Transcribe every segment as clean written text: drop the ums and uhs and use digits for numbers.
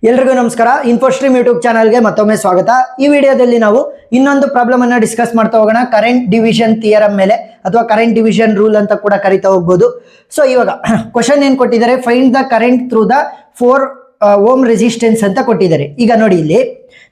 ಎಲ್ರಿಗೂ ನಮಸ್ಕಾರ. ಇನ್ಫೋಸ್ಟ್ರೀಮ್ ಯೂಟ್ಯೂಬ್ ಚಾನಲ್ಗೆ ಮತ್ತೊಮ್ಮೆ ಸ್ವಾಗತ. ಈ ವಿಡಿಯೋದಲ್ಲಿ ನಾವು ಇನ್ನೊಂದು ಪ್ರಾಬ್ಲಮ್ ಅನ್ನ ಡಿಸ್ಕಸ್ ಮಾಡ್ತಾ ಹೋಗೋಣ. ಕರೆಂಟ್ ಡಿವಿಷನ್ ಥಿಯರಮ್ ಮೇಲೆ ಅಥವಾ ಕರೆಂಟ್ ಡಿವಿಷನ್ ರೂಲ್ ಅಂತ ಕೂಡ ಕರಿತಾ ಹೋಗ್ಬೋದು. ಸೊ ಇವಾಗ ಕ್ವಶನ್ ಏನ್ ಕೊಟ್ಟಿದ್ದಾರೆ, find the current through the 4 ohm resistance ಅಂತ ಕೊಟ್ಟಿದ್ದಾರೆ. ಈಗ ನೋಡಿ, ಇಲ್ಲಿ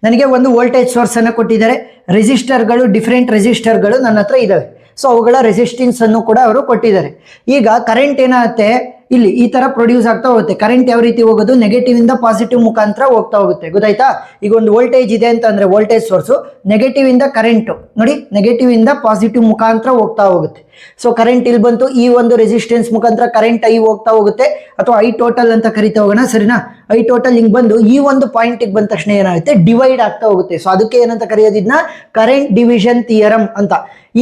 ನನಗೆ ಒಂದು ವೋಲ್ಟೇಜ್ ಸೋರ್ಸ್ ಅನ್ನು ಕೊಟ್ಟಿದ್ದಾರೆ. ರೆಸಿಸ್ಟರ್ಗಳು, ಡಿಫರೆಂಟ್ ರೆಸಿಸ್ಟರ್ಗಳು ನನ್ನ ಹತ್ರ ಇದಾವೆ. ಸೊ ಅವುಗಳ ರೆಸಿಸ್ಟೆನ್ಸ್ ಅನ್ನು ಕೂಡ ಅವರು ಕೊಟ್ಟಿದ್ದಾರೆ. ಈಗ ಕರೆಂಟ್ ಏನಾಗುತ್ತೆ, ಇಲ್ಲಿ ಈ ತರ ಪ್ರೊಡ್ಯೂಸ್ ಆಗ್ತಾ ಹೋಗುತ್ತೆ. ಕರೆಂಟ್ ಯಾವ ರೀತಿ ಹೋಗೋದು, ನೆಗೆಟಿವ್ ಇಂದ ಪಾಸಿಟಿವ್ ಮುಖಾಂತರ ಹೋಗ್ತಾ ಹೋಗುತ್ತೆ. ಗೊತ್ತಾಯ್ತಾ? ಈಗ ಒಂದು ವೋಲ್ಟೇಜ್ ಇದೆ ಅಂತ ಅಂದ್ರೆ ವೋಲ್ಟೇಜ್ ಸೋರ್ಸು ನೆಗೆಟಿವ್ ಇಂದ ಕರೆಂಟ್ ನೋಡಿ, ನೆಗೆಟಿವ್ ಇಂದ ಪಾಸಿಟಿವ್ ಮುಖಾಂತರ ಹೋಗ್ತಾ ಹೋಗುತ್ತೆ. ಸೊ ಕರೆಂಟ್ ಇಲ್ಲಿ ಬಂತು, ಈ ಒಂದು ರೆಸಿಸ್ಟೆನ್ಸ್ ಮುಖಾಂತರ ಕರೆಂಟ್ ಐ ಹೋಗ್ತಾ ಹೋಗುತ್ತೆ, ಅಥವಾ ಐ ಟೋಟಲ್ ಅಂತ ಕರಿತಾ ಹೋಗೋಣ. ಸರಿನಾ? ಐ ಟೋಟಲ್ ಹಿಂಗ್ ಬಂದು ಈ ಒಂದು ಪಾಯಿಂಟ್ ಬಂದ ತಕ್ಷಣ ಏನಾಗುತ್ತೆ, ಡಿವೈಡ್ ಆಗ್ತಾ ಹೋಗುತ್ತೆ. ಸೊ ಅದಕ್ಕೆ ಏನಂತ ಕರೆಯೋದಿದ್ನ ಕರೆಂಟ್ ಡಿವಿಷನ್ ಥಿಯರಮ್ ಅಂತ.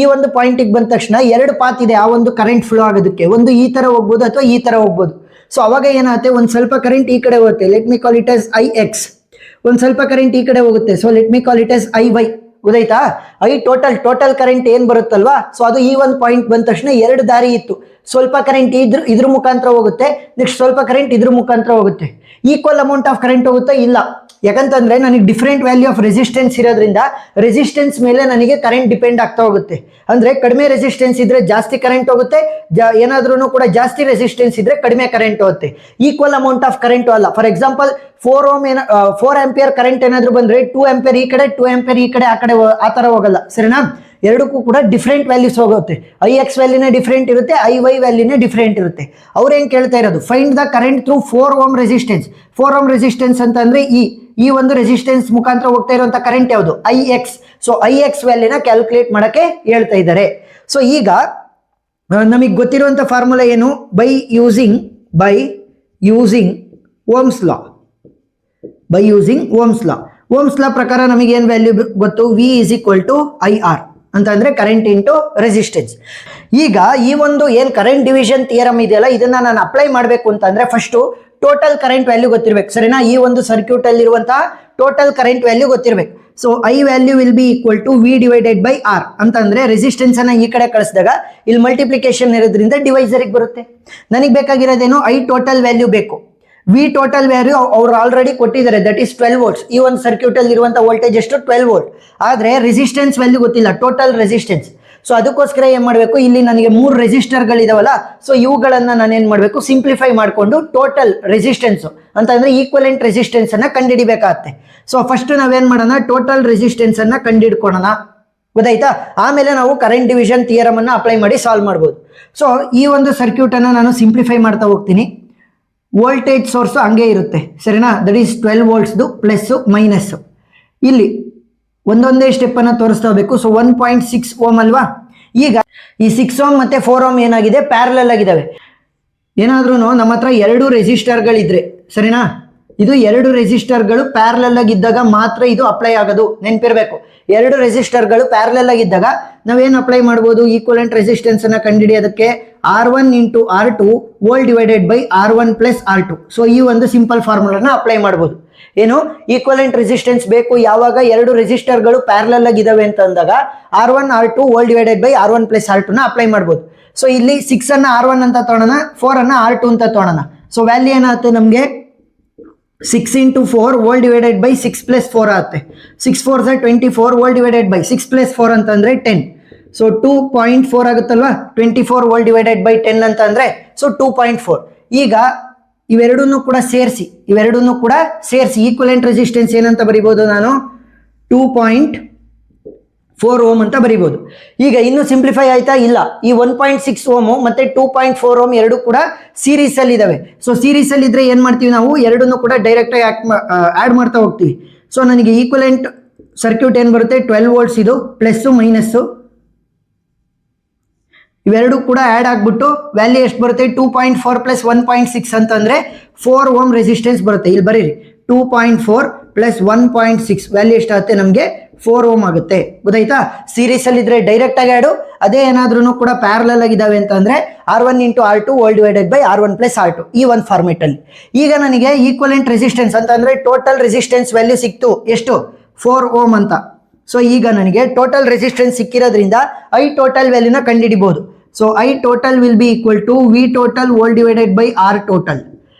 ಈ ಒಂದು ಪಾಯಿಂಟ್ ಬಂದ ತಕ್ಷಣ ಎರಡು ಪಾತ್ ಇದೆ ಆ ಒಂದು ಕರೆಂಟ್ ಫ್ಲೋ ಆಗೋದಕ್ಕೆ. ಒಂದು ಈ ತರ ಹೋಗ್ಬೋದು ಅಥವಾ ಈ ತರ ಹೋಗ್ಬೋದು. ಸೊ ಅವಾಗ ಏನಾಗುತ್ತೆ, ಒಂದ್ ಸ್ವಲ್ಪ ಕರೆಂಟ್ ಈ ಕಡೆ ಹೋಗುತ್ತೆ, let me call it as I X. ಒಂದ್ ಸ್ವಲ್ಪ ಕರೆಂಟ್ ಈ ಕಡೆ ಹೋಗುತ್ತೆ, so let me call it as I Y. ಗೊತ್ತಾಯ್ತಾ? ಐ ಟೋಟಲ್ ಕರೆಂಟ್ ಏನ್ ಬರುತ್ತಲ್ವಾ, ಸೊ ಅದು ಈ ಒಂದು ಪಾಯಿಂಟ್ ಬಂದ ತಕ್ಷಣ ಎರಡು ದಾರಿ ಇತ್ತು. ಸ್ವಲ್ಪ ಕರೆಂಟ್ ಇದ್ರ ಮುಖಾಂತರ ಹೋಗುತ್ತೆ, ನೆಕ್ಸ್ಟ್ ಸ್ವಲ್ಪ ಕರೆಂಟ್ ಇದ್ರ ಮುಖಾಂತರ ಹೋಗುತ್ತೆ. ಈಕ್ವಲ್ ಅಮೌಂಟ್ ಆಫ್ ಕರೆಂಟ್ ಹೋಗುತ್ತಾ? ಇಲ್ಲ. ಯಾಕಂತಂದ್ರೆ ನನಗೆ ಡಿಫರೆಂಟ್ ವ್ಯಾಲ್ಯೂ ಆಫ್ ರೆಸಿಸ್ಟೆನ್ಸ್ ಇರೋದ್ರಿಂದ ರೆಸಿಸ್ಟೆನ್ಸ್ ಮೇಲೆ ನನಗೆ ಕರೆಂಟ್ ಡಿಪೆಂಡ್ ಆಗ್ತಾ ಹೋಗುತ್ತೆ. ಅಂದ್ರೆ ಕಡಿಮೆ ರೆಸಿಸ್ಟೆನ್ಸ್ ಇದ್ರೆ ಜಾಸ್ತಿ ಕರೆಂಟ್ ಹೋಗುತ್ತೆ, ಏನಾದ್ರೂ ಕೂಡ ಜಾಸ್ತಿ ರೆಸಿಸ್ಟೆನ್ಸ್ ಇದ್ರೆ ಕಡಿಮೆ ಕರೆಂಟ್ ಹೋಗುತ್ತೆ. ಈಕ್ವಲ್ ಅಮೌಂಟ್ ಆಫ್ ಕರೆಂಟ್ ಅಲ್ಲ. ಫಾರ್ ಎಕ್ಸಾಂಪಲ್ 4 ಆಂಪಿಯರ್ ಕರೆಂಟ್ ಏನಾದ್ರು ಬಂದ್ರೆ 2 ಆಂಪಿಯರ್ ಈ ಕಡೆ, 2 ಆಂಪಿಯರ್ ಈ ಕಡೆ, ಆ ಕಡೆ ಆ ತರ ಹೋಗಲ್ಲ. ಸರಿನಾ? ಎರಡಕ್ಕೂ ಕೂಡ ಡಿಫ್ರೆಂಟ್ ವ್ಯಾಲ್ಯೂಸ್ ಹೋಗುತ್ತೆ. ಐ ಎಕ್ಸ್ ವ್ಯಾಲ್ಯೂನೇ ಡಿಫ್ರೆಂಟ್ ಇರುತ್ತೆ, ಐ ವೈ ವ್ಯಾಲ್ಯೂನೇ ಡಿಫ್ರೆಂಟ್ ಇರುತ್ತೆ. ಅವ್ರು ಏನ್ ಕೇಳ್ತಾ ಇರೋದು, find the current through 4 ohm resistance. 4 ohm resistance ಅಂತ ಅಂದ್ರೆ ಈ ಒಂದು ರೆಸಿಸ್ಟೆನ್ಸ್ ಮುಖಾಂತರ ಹೋಗ್ತಾ ಇರುವಂತ ಕರೆಂಟ್ ಯಾವುದು, I X. So I X ವ್ಯಾಲ್ಯೂನ ಕ್ಯಾಲ್ಕುಲೇಟ್ ಮಾಡಕ್ಕೆ ಹೇಳ್ತಾ ಇದ್ದಾರೆ. ಸೊ ಈಗ ನಮಗೆ ಗೊತ್ತಿರುವಂತ ಫಾರ್ಮುಲಾ ಏನು, by using Ohm's law. By using Ohm's law. Ohm's law ಪ್ರಕಾರ ನಮಗೆ ಏನ್ ವ್ಯಾಲ್ಯೂ ಗೊತ್ತು, V is equal to I R ಅಂತ ಅಂದ್ರೆ ಕರೆಂಟ್ ಇಂಟು ರೆಸಿಸ್ಟೆನ್ಸ್. ಈಗ ಈ ಒಂದು ಏನ್ ಕರೆಂಟ್ ಡಿವಿಷನ್ ಥಿಯರಮ್ ಇದೆಯಲ್ಲ, ಇದನ್ನ ನಾನು ಅಪ್ಲೈ ಮಾಡಬೇಕು ಅಂತಂದ್ರೆ ಫಸ್ಟ್ ಟೋಟಲ್ ಕರೆಂಟ್ ವ್ಯಾಲ್ಯೂ ಗೊತ್ತಿರ್ಬೇಕು. ಸರಿನಾ? ಈ ಒಂದು ಸರ್ಕ್ಯೂಟ್ ಅಲ್ಲಿ ಇರುವಂತಹ ಟೋಟಲ್ ಕರೆಂಟ್ ವ್ಯಾಲ್ಯೂ ಗೊತ್ತಿರ್ಬೇಕು. So I value will be equal to V divided by R ಅಂತಂದ್ರೆ ರೆಸಿಸ್ಟೆನ್ಸ್ ಅನ್ನ ಈ ಕಡೆ ಕಳಿಸಿದಾಗ ಇಲ್ಲಿ ಮಲ್ಟಿಪ್ಲಿಕೇಶನ್ ಇರೋದ್ರಿಂದ ಡಿವೈಸರ್ ಬರುತ್ತೆ. ನನಗೆ ಬೇಕಾಗಿರೋದೇನು, ಐ ಟೋಟಲ್ ವ್ಯಾಲ್ಯೂ ಬೇಕು. ವಿ ಟೋಟಲ್ ವ್ಯಾಲ್ಯೂ ಅವ್ರು ಆಲ್ರೆಡಿ ಕೊಟ್ಟಿದ್ದಾರೆ, ದಟ್ ಈಸ್ 12 ವೋಲ್ಟ್ಸ್. ಈ ಒಂದು ಸರ್ಕ್ಯೂಟ್ ಅಲ್ಲಿ ಇರುವಂತಹ ವೋಲ್ಟೇಜ್ ಎಷ್ಟು, 12 ವೋಲ್ಟ್. ಆದ್ರೆ ರೆಸಿಸ್ಟೆನ್ಸ್ ವ್ಯಾಲ್ಯೂ ಗೊತ್ತಿಲ್ಲ, ಟೋಟಲ್ ರೆಸಿಸ್ಟೆನ್ಸ್. ಸೊ ಅದಕ್ಕೋಸ್ಕರ ಏನ್ ಮಾಡಬೇಕು, ಇಲ್ಲಿ ನನಗೆ 3 ರೆಸಿಸ್ಟರ್ಗಳಿದಾವಲ್ಲ, ಸೊ ಇವುಗಳನ್ನ ನಾನು ಏನ್ ಮಾಡಬೇಕು, ಸಿಂಪ್ಲಿಫೈ ಮಾಡಿಕೊಂಡು ಟೋಟಲ್ ರೆಸಿಸ್ಟೆನ್ಸ್ ಅಂತಂದ್ರೆ ಈಕ್ವಲೆಂಟ್ ರೆಸಿಸ್ಟೆನ್ಸ್ ಅನ್ನ ಕಂಡುಹಿಡಿಬೇಕಾಗತ್ತೆ. ಸೊ ಫಸ್ಟ್ ನಾವೇನ್ ಮಾಡೋಣ, ಟೋಟಲ್ ರೆಸಿಸ್ಟೆನ್ಸ್ ಅನ್ನ ಕಂಡುಹಿಡ್ಕೊಳ್ಳೋಣ. ಗೊತ್ತಾಯ್ತಾ? ಆಮೇಲೆ ನಾವು ಕರೆಂಟ್ ಡಿವಿಷನ್ ಥಿಯರಮ್ ಅನ್ನ ಅಪ್ಲೈ ಮಾಡಿ ಸಾಲ್ವ್ ಮಾಡ್ಬೋದು. ಸೊ ಈ ಒಂದು ಸರ್ಕ್ಯೂಟ್ ಅನ್ನ ನಾನು ಸಿಂಪ್ಲಿಫೈ ಮಾಡ್ತಾ ಹೋಗ್ತೀನಿ. ವೋಲ್ಟೇಜ್ ಸೋರ್ಸ್ ಹಂಗೆ ಇರುತ್ತೆ. ಸರಿನಾ? ದಟ್ ಈಸ್ 12 ವೋಲ್ಟ್ಸ್ದು ಪ್ಲಸ್ ಮೈನಸ್. ಇಲ್ಲಿ ಒಂದೊಂದೇ ಸ್ಟೆಪ್ ಅನ್ನ ತೋರಿಸ್ತಾ ಹೋಗ್ಬೇಕು. ಸೊ 1.6 ಓಮ್ ಅಲ್ವಾ. ಈಗ ಈ 6 ಓಮ್ ಮತ್ತೆ 4 ಓಮ್ ಏನಾಗಿದೆ, ಪ್ಯಾರಲಲ್ ಆಗಿದ್ದಾವೆ. ಏನಾದ್ರೂ ನಮ್ಮ ಹತ್ರ 2 ರೆಸಿಸ್ಟರ್ಗಳಿದ್ರೆ, ಸರಿನಾ, ಇದು 2 ರೆಸಿಸ್ಟರ್ಗಳು ಪ್ಯಾರಲಲ್ ಆಗಿದ್ದಾಗ ಮಾತ್ರ ಇದು ಅಪ್ಲೈ ಆಗೋದು. ನೆನ್ಪಿರ್ಬೇಕು, 2 ರೆಸಿಸ್ಟರ್ಗಳು ಪ್ಯಾರಲಲ್ ಆಗಿದ್ದಾಗ ನಾವೇನು ಅಪ್ಲೈ ಮಾಡ್ಬೋದು, ಈಕ್ವಲೆಂಟ್ ರೆಸಿಸ್ಟೆನ್ಸ್ ಅನ್ನ ಕಂಡುಹಿಡಿಯೋದಕ್ಕೆ R1 into R2 volt divided by R1 plus R2. So ಈ ಒಂದು ಸಿಂಪಲ್ ಫಾರ್ಮುಲಾನ ಅಪ್ಲೈ ಮಾಡ್ಬೋದು. ಏನು, ಈಕ್ವಲೆಂಟ್ ರೆಸಿಸ್ಟೆನ್ಸ್ ಬೇಕು ಯಾವಾಗ 2 ರೆಸಿಸ್ಟರ್ಗಳು ಪ್ಯಾರಲಲ್ ಆಗಿದಾವೆ ಅಂತ ಅಂದಾಗ R1 R2 volt divided by R1 plus R2 ನ ಅಪ್ಲೈ ಮಾಡ್ಬೋದು. ಸೊ ಇಲ್ಲಿ 6 ಅನ್ನ R1 ಅಂತ ತಗೊಳ್ಳೋಣ, 4 ಅನ್ನ R2 ಅಂತ ತಗೊಳ್ಳೋಣ. ಸೊ ವ್ಯಾಲ್ಯೂ ಏನಾಗುತ್ತೆ ನಮಗೆ, 6 into 4 volt divided by 6 plus 4 ಆಗುತ್ತೆ. 6 4 24 ವೋಲ್ಟ್ ಡಿವೈಡೆಡ್ ಬೈ 6 ಪ್ಲಸ್ 4 ಅಂತಂದ್ರೆ 10. ಸೊ 2.4 ಆಗುತ್ತಲ್ವಾ. 24 ವೋಲ್ಟ್ ಡಿವೈಡೆಡ್ ಬೈ 10 ಅಂತ ಅಂದ್ರೆ ಸೊ 2.4. ಈಗ ಇವೆರಡನ್ನು ಕೂಡ ಸೇರಿಸಿ ಈಕ್ವಲೆಂಟ್ ರೆಸಿಸ್ಟೆನ್ಸ್ ಏನಂತ ಬರೀಬಹುದು, ನಾನು 2.4 ಓಮ್ ಅಂತ ಬರೀಬಹುದು. ಈಗ ಇನ್ನು ಸಿಂಪ್ಲಿಫೈ ಆಯ್ತಾ? ಇಲ್ಲ. ಈ 1.6 ಓಮ್ ಮತ್ತೆ 2.4 ಓಮ್ ಎರಡು ಕೂಡ ಸೀರೀಸ್ ಅಲ್ಲಿ ಇದಾವೆ. ಸೊ ಸೀರೀಸ್ ಅಲ್ಲಿ ಇದ್ರೆ ಏನ್ ಮಾಡ್ತೀವಿ, ನಾವು ಎರಡನ್ನು ಕೂಡ ಡೈರೆಕ್ಟ್ ಆಗಿ ಆಡ್ ಮಾಡ್ತಾ ಹೋಗ್ತೀವಿ. ಸೊ ನನಗೆ ಈಕ್ವಲೆಂಟ್ ಸರ್ಕ್ಯೂಟ್ ಏನ್ ಬರುತ್ತೆ, 12 ವೋಲ್ಟ್ಸ್ ಇದು ಪ್ಲಸ್ ಮೈನಸ್ ಇವೆರಡು ಕೂಡ ಆಡ್ ಆಗ್ಬಿಟ್ಟು ವ್ಯಾಲ್ಯೂ ಎಷ್ಟು ಬರುತ್ತೆ, 2.4 ಪ್ಲಸ್ 1.6 ಅಂತಂದ್ರೆ 4 ಓಮ್ ರೆಸಿಸ್ಟೆನ್ಸ್ ಬರುತ್ತೆ. ಇಲ್ಲಿ ಬರೀರಿ, 2.4 ಪ್ಲಸ್ 1.6 ವ್ಯಾಲ್ಯೂ ಎಷ್ಟಾಗುತ್ತೆ ನಮಗೆ, 4 ಓಮ್ ಆಗುತ್ತೆ. ಗೊತ್ತಾಯ್ತಾ? ಸೀರೀಸ್ ಅಲ್ಲಿ ಇದ್ರೆ ಡೈರೆಕ್ಟ್ ಆಗಿ ಆಡು, ಅದೇ ಏನಾದ್ರೂ ಕೂಡ ಪ್ಯಾರಲಲ್ ಆಗಿದಾವೆ ಅಂತ ಅಂದ್ರೆ R1 into R2 volt divided by R1 plus R2 ಈ ಒಂದು ಫಾರ್ಮೆಟ್ ಅಲ್ಲಿ. ಈಗ ನನಗೆ ಈಕ್ವಲೆಂಟ್ ರೆಸಿಸ್ಟೆನ್ಸ್ ಅಂತ ಅಂದ್ರೆ ಟೋಟಲ್ ರೆಸಿಸ್ಟೆನ್ಸ್ ವ್ಯಾಲ್ಯೂ ಸಿಕ್ತು, ಎಷ್ಟು, 4 ಓಮ್ ಅಂತ. ಸೊ ಈಗ ನನಗೆ ಟೋಟಲ್ ರೆಸಿಸ್ಟೆನ್ಸ್ ಸಿಕ್ಕಿರೋದ್ರಿಂದ ಐ ಟೋಟಲ್ ವ್ಯಾಲ್ಯೂನ ಕಂಡುಹಿಡಿಬಹುದು. So I total will be equal to V total volt divided by R total.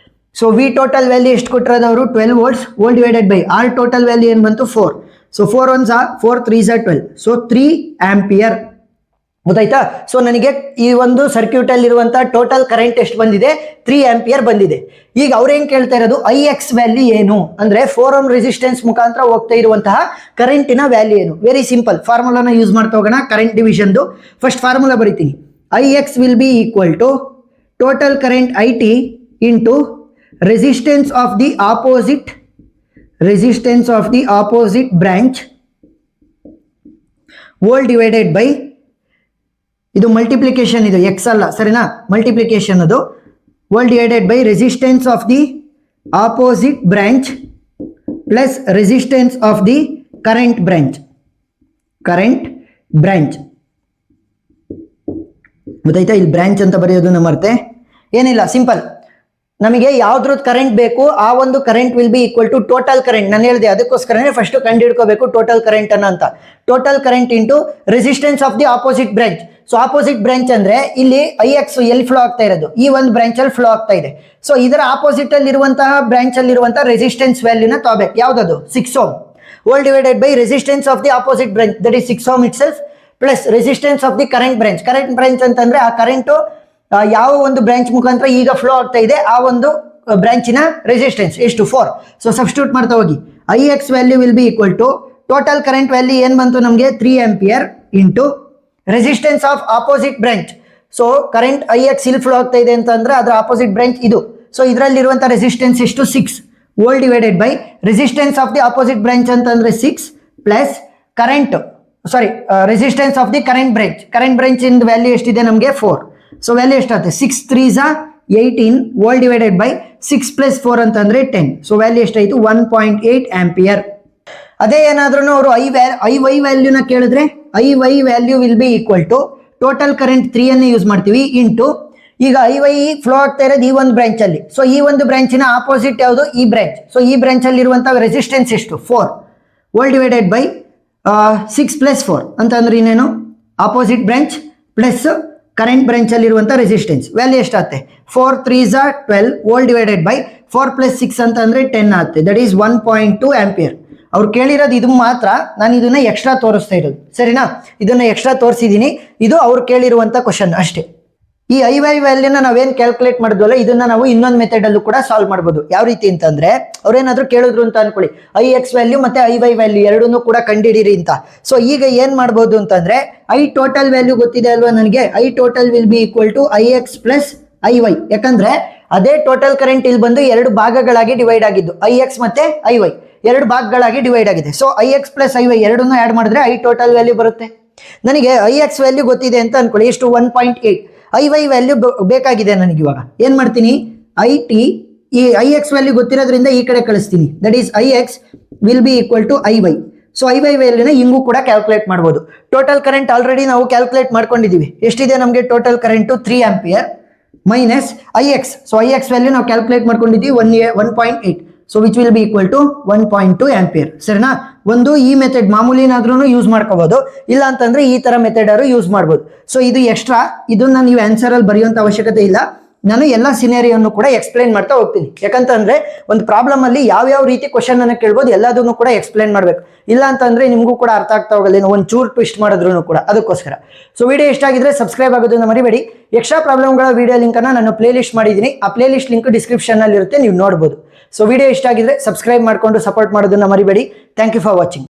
So V total value ಎಷ್ಟು ಕೊಟ್ಟಿರೋದವರು 12 volts, volt divided by R total value ಏನು ಬಂತು 4. So 4 1s 4 3s 12. So 3 ampere. ಗೊತ್ತಾಯ್ತಾ? ಸೊ ನನಗೆ ಈ ಒಂದು ಸರ್ಕ್ಯೂಟ್ ಅಲ್ಲಿ ಇರುವಂತಹ ಟೋಟಲ್ ಕರೆಂಟ್ ಎಷ್ಟು ಬಂದಿದೆ? 3 ಆಂಪಿಯರ್ ಬಂದಿದೆ. ಈಗ ಅವ್ರು ಏನ್ ಕೇಳ್ತಾ ಇರೋದು ಐ ಎಕ್ಸ್ ವ್ಯಾಲ್ಯೂ ಏನು ಅಂದ್ರೆ 4 ohm ರೆಸಿಸ್ಟೆನ್ಸ್ ಮುಖಾಂತರ ಹೋಗ್ತಾ ಇರುವಂತಹ ಕರೆಂಟಿನ ವ್ಯಾಲ್ಯೂ ಏನು? ವೆರಿ ಸಿಂಪಲ್, ಫಾರ್ಮುಲಾನ ಯೂಸ್ ಮಾಡ್ತಾ ಹೋಗೋಣ. ಕರೆಂಟ್ ಡಿವಿಷನ್ದು ಫಸ್ಟ್ ಫಾರ್ಮುಲಾ ಬರೀತೀನಿ. I X will be equal to total current I T into resistance of the opposite branch volt divided by, ಇದು ಮಲ್ಟಿಪ್ಲಿಕೇಶನ್, ಇದು ಎಕ್ಸ್ ಅಲ್ಲ ಸರಿನಾ, ಮಲ್ಟಿಪ್ಲಿಕೇಶನ್ ಅದು, volt divided by resistance of the opposite branch plus resistance of the current branch. ಗೊತ್ತಾಯ್ತಾ? ಇಲ್ಲಿ branch ಅಂತ ಬರೆಯೋದು ಮರ್ತೆ, ಏನಿಲ್ಲ, ಸಿಂಪಲ್. ನಮಗೆ ಯಾವ್ದ್ರದ್ದು ಕರೆಂಟ್ ಬೇಕು ಆ ಒಂದು current will be equal to total current. ನಾನು ಹೇಳಿದೆ ಅದಕ್ಕೋಸ್ಕರನೇ ಫಸ್ಟ್ ಕಂಡು ಹಿಡ್ಕೋಬೇಕು ಟೋಟಲ್ ಕರೆಂಟ್ ಅನ್ನ ಅಂತ. Total current into resistance of the opposite branch. So opposite branch ಅಂದ್ರೆ ಇಲ್ಲಿ ಐ ಎಕ್ಸ್ ಎಲ್ಲಿ ಫ್ಲೋ ಆಗ್ತಾ ಇರೋದು? ಈ ಒಂದು ಬ್ರಾಂಚ್ ಅಲ್ಲಿ ಫ್ಲೋ ಆಗ್ತಾ ಇದೆ. ಸೊ ಇದರ ಆಪೋಸಿಟ್ ಅಲ್ಲಿ ಇರುವಂತಹ ಬ್ರಾಂಚ್ ಅಲ್ಲಿ ಇರುವಂತಹ ರೆಸಿಸ್ಟೆನ್ಸ್ ವ್ಯಾಲ್ಯೂನ ತಗೋಬೇಕು. ಯಾವ್ದದು? 6 ohm. Volt divided by resistance of the opposite branch, that is 6 ohm it self, plus resistance of the current branch. Current branch ಅಂತಂದ್ರೆ ಆ ಕರೆಂಟು ಯಾವ ಒಂದು ಬ್ರಾಂಚ್ ಮುಖಾಂತರ ಈಗ ಫ್ಲೋ ಆಗ್ತಾ ಇದೆ ಆ ಒಂದು ಬ್ರಾಂಚಿನ ರೆಸಿಸ್ಟೆನ್ಸ್ ಎಷ್ಟು? 4. ಸೊ ಸಬ್ಸ್ಟಿಟ್ಯೂಟ್ ಮಾಡ್ತಾ ಹೋಗಿ. I X value will be equal to total current value ಏನ್ ಬಂತು ನಮಗೆ? 3 ampere into resistance of opposite branch. So current I X ಇಲ್ಲಿ ಫ್ಲೋ ಆಗ್ತಾ ಇದೆ ಅಂತಂದ್ರೆ ಅದರ ಆಪೋಸಿಟ್ ಬ್ರಾಂಚ್ ಇದು. ಸೊ ಇದರಲ್ಲಿರುವಂತಹ ರೆಸಿಸ್ಟೆನ್ಸ್ ಎಷ್ಟು? 6. Volt divided by resistance of the opposite branch ಅಂತಂದ್ರೆ 6 plus current, resistance of the current branch. Current branch ಇಂದ ವ್ಯಾಲ್ಯೂ ಎಷ್ಟಿದೆ ನಮಗೆ? 4. ಸೊ ವ್ಯಾಲ್ಯೂ ಎಷ್ಟಾಗುತ್ತೆ? 6 3s 18. Volt divided by 6 plus 4 ಅಂತಂದ್ರೆ 10. ಸೊ ವ್ಯಾಲ್ಯೂ ಎಷ್ಟಾಯಿತು? 1.8 ಆಂಪಿಯರ್. ಅದೇ ಏನಾದ್ರೂ ಅವರು ಐ ವೈ ವ್ಯಾಲ್ಯೂನ ಕೇಳಿದ್ರೆ I Y value will be equal to total current 3 ಅನ್ನು ಯೂಸ್ ಮಾಡ್ತೀವಿ ಇಂಟು, ಈಗ ಐ ವೈ ಫ್ಲೋ ಆಗ್ತಾ ಇರೋದು ಈ ಒಂದು ಬ್ರಾಂಚ್ ಅಲ್ಲಿ. ಸೊ ಈ ಒಂದು ಬ್ರಾಂಚಿನ ಆಪೋಸಿಟ್ ಯಾವುದು? ಈ ಬ್ರಾಂಚ್. ಸೊ ಈ ಬ್ರಾಂಚ್ ಅಲ್ಲಿ ಇರುವಂತಹ ರೆಸಿಸ್ಟೆನ್ಸ್ ಎಷ್ಟು? 4. ವೋಲ್ಟ್ ಡಿವೈಡೆಡ್ ಬೈ 6 ಪ್ಲಸ್ 4 ಅಂತಂದ್ರೆ ಇನ್ನೇನು? Opposite branch plus current branch ಅಲ್ಲಿ ಇರುವಂತಹ ರೆಸಿಸ್ಟೆನ್ಸ್ ವ್ಯಾಲ್ಯೂ ಎಷ್ಟಾಗುತ್ತೆ? 4 3s 12. Volt divided by 4 plus 6 ಅಂತಂದ್ರೆ 10 ಆಗುತ್ತೆ. That is 1.2 ampere. ಅವ್ರು ಕೇಳಿರೋದು ಇದು ಮಾತ್ರ, ನಾನು ಇದನ್ನ ಎಕ್ಸ್ಟ್ರಾ ತೋರಿಸ್ತಾ ಇರೋದು ಸರಿನಾ. ಇದನ್ನ ಎಕ್ಸ್ಟ್ರಾ ತೋರಿಸಿದೀನಿ, ಇದು ಅವ್ರು ಕೇಳಿರುವಂತ ಕ್ವಶನ್ ಅಷ್ಟೇ. ಈ ಐ ವೈ ವ್ಯಾಲ್ಯೂನ ನಾವೇನ್ ಕ್ಯಾಲ್ಕುಲೇಟ್ ಮಾಡಿದ್ವಲ್ಲ ಇದನ್ನ ನಾವು ಇನ್ನೊಂದು ಮೆಥಡ್ ಅಲ್ಲೂ ಕೂಡ ಸಾಲ್ವ್ ಮಾಡಬಹುದು. ಯಾವ ರೀತಿ ಅಂತಂದ್ರೆ ಅವ್ರೇನಾದ್ರೂ ಕೇಳಿದ್ರು ಅಂತ ಅನ್ಕೊಳ್ಳಿ, ಐ ಎಕ್ಸ್ ವ್ಯಾಲ್ಯೂ ಮತ್ತೆ ಐ ವೈ ವ್ಯಾಲ್ಯೂ ಎರಡನ್ನೂ ಕೂಡ ಕಂಡಿಡೀರಿ ಅಂತ. ಸೊ ಈಗ ಏನ್ ಮಾಡ್ಬೋದು ಅಂತಂದ್ರೆ ಐ ಟೋಟಲ್ ವ್ಯಾಲ್ಯೂ ಗೊತ್ತಿದೆ ಅಲ್ವಾ ನನಗೆ? I total will be equal to I X plus I Y. ಯಾಕಂದ್ರೆ ಅದೇ ಟೋಟಲ್ ಕರೆಂಟ್ ಇಲ್ಲಿ ಬಂದು 2 ಭಾಗಗಳಾಗಿ ಡಿವೈಡ್ ಆಗಿದ್ದು, ಐ ಎಕ್ಸ್ ಮತ್ತೆ ಐ ವೈ 2 ಭಾಗಗಳಾಗಿ ಡಿವೈಡ್ ಆಗಿದೆ. So I X plus I Y ಎರಡನ್ನೂ ಆಡ್ ಮಾಡಿದ್ರೆ ಐ ಟೋಟಲ್ ವ್ಯಾಲ್ಯೂ ಬರುತ್ತೆ. ನನಗೆ ಐ ಎಕ್ಸ್ ವ್ಯಾಲ್ಯೂ ಗೊತ್ತಿದೆ ಅಂತ ಅನ್ಕೊಳ್ಳಿ, ಎಷ್ಟು? 1.8. ಐ ವೈ ವ್ಯಾಲ್ಯೂ ಬೇಕಾಗಿದೆ ನನಗೆ. ಇವಾಗ ಏನ್ ಮಾಡ್ತೀನಿ? ಐ ಟಿ, ಈ ಐ ಎಕ್ಸ್ ವ್ಯಾಲ್ಯೂ ಗೊತ್ತಿರೋದ್ರಿಂದ ಈ ಕಡೆ ಕಳಿಸ್ತೀನಿ. That is I X will be equal to I Y. So I Y ವ್ಯಾಲ್ಯೂನ ಹಿಂಗೂ ಕೂಡ ಕ್ಯಾಲ್ಕುಲೇಟ್ ಮಾಡ್ಬೋದು. ಟೋಟಲ್ ಕರೆಂಟ್ ಆಲ್ರೆಡಿ ನಾವು ಕ್ಯಾಲ್ಕುಲೇಟ್ ಮಾಡ್ಕೊಂಡಿದೀವಿ. ಎಷ್ಟಿದೆ ನಮಗೆ total current? 3 ampere minus I X. So I X value ನಾವು ಕ್ಯಾಲ್ಕುಲೇಟ್ ಮಾಡ್ಕೊಂಡಿದ್ದೀವಿ 1.8. So which will be equal to 1.2 ampere. ಸರಿನಾ? ಒಂದು ಈ ಮೆಥಡ್ ಮಾಮೂಲಿನಾದ್ರೂ ಯೂಸ್ ಮಾಡ್ಕೋಬಹುದು, ಇಲ್ಲ ಅಂತಂದ್ರೆ ಈ ತರ ಮೆಥಡ್ ಅವರು ಯೂಸ್ ಮಾಡ್ಬೋದು. ಸೊ ಇದು ಎಕ್ಸ್ಟ್ರಾ, ಇದನ್ನ ನೀವು ಆನ್ಸರ್ ಅಲ್ಲಿ ಬರೆಯುವಂತ ಅವಶ್ಯಕತೆ ಇಲ್ಲ. ನಾನು ಎಲ್ಲ ಸಿನೇರಿಯನ್ನು ಕೂಡ ಎಕ್ಸ್ಪ್ಲೈನ್ ಮಾಡ್ತಾ ಹೋಗ್ತೀನಿ. ಯಾಕಂತಂದ್ರೆ ಒಂದು ಪ್ರಾಬ್ಲಮ್ ಅಲ್ಲಿ ಯಾವ ರೀತಿ ಕ್ವಶನ್ ಅನ್ನ ಕೇಳ್ಬೋದು ಎಲ್ಲದನ್ನು ಕೂಡ ಎಕ್ಸ್ಪ್ಲೈನ್ ಮಾಡ್ಬೇಕು. ಇಲ್ಲ ಅಂತಂದ್ರೆ ನಿಮಗೂ ಕೂಡ ಅರ್ಥ ಆಗ್ತಾ ಹೋಗಲ್ಲ, ಒಂದು ಚೂರ್ ಟ್ವಿಸ್ಟ್ ಮಾಡಿದ್ರು ಕೂಡ. ಅದಕ್ಕೋಸ್ಕರ ಸೊ ವಿಡಿಯೋ ಇಷ್ಟ ಆಗಿದ್ರೆ ಸಬ್ಸ್ಕ್ರೈಬ್ ಆಗೋದನ್ನ ಮರಿಬೇಡಿ. ಎಕ್ಸ್ಟ್ರಾ ಪ್ರಾಬ್ಲಮ್ಗಳ ವಿಡಿಯೋ ಲಿಂಕ್ ಅನ್ನ ನಾನು ಪ್ಲೇ ಲಿಸ್ಟ್ ಮಾಡಿದ್ದೀನಿ. ಆ ಪ್ಲೇ ಲಿಸ್ಟ್ ಲಿಂಕ್ ಡಿಸ್ಕ್ರಿಪ್ಷನ್ ಅಲ್ಲಿ ಇರುತ್ತೆ, ನೀವು ನೋಡಬಹುದು. ಸೊ ವಿಡಿಯೋ ಇಷ್ಟ ಆಗಿದ್ರೆ ಸಬ್ಸ್ಕ್ರೈಬ್ ಮಾಡ್ಕೊಂಡು ಸಪೋರ್ಟ್ ಮಾಡೋದನ್ನ ಮರಿಬೇಡಿ. Thank you for watching.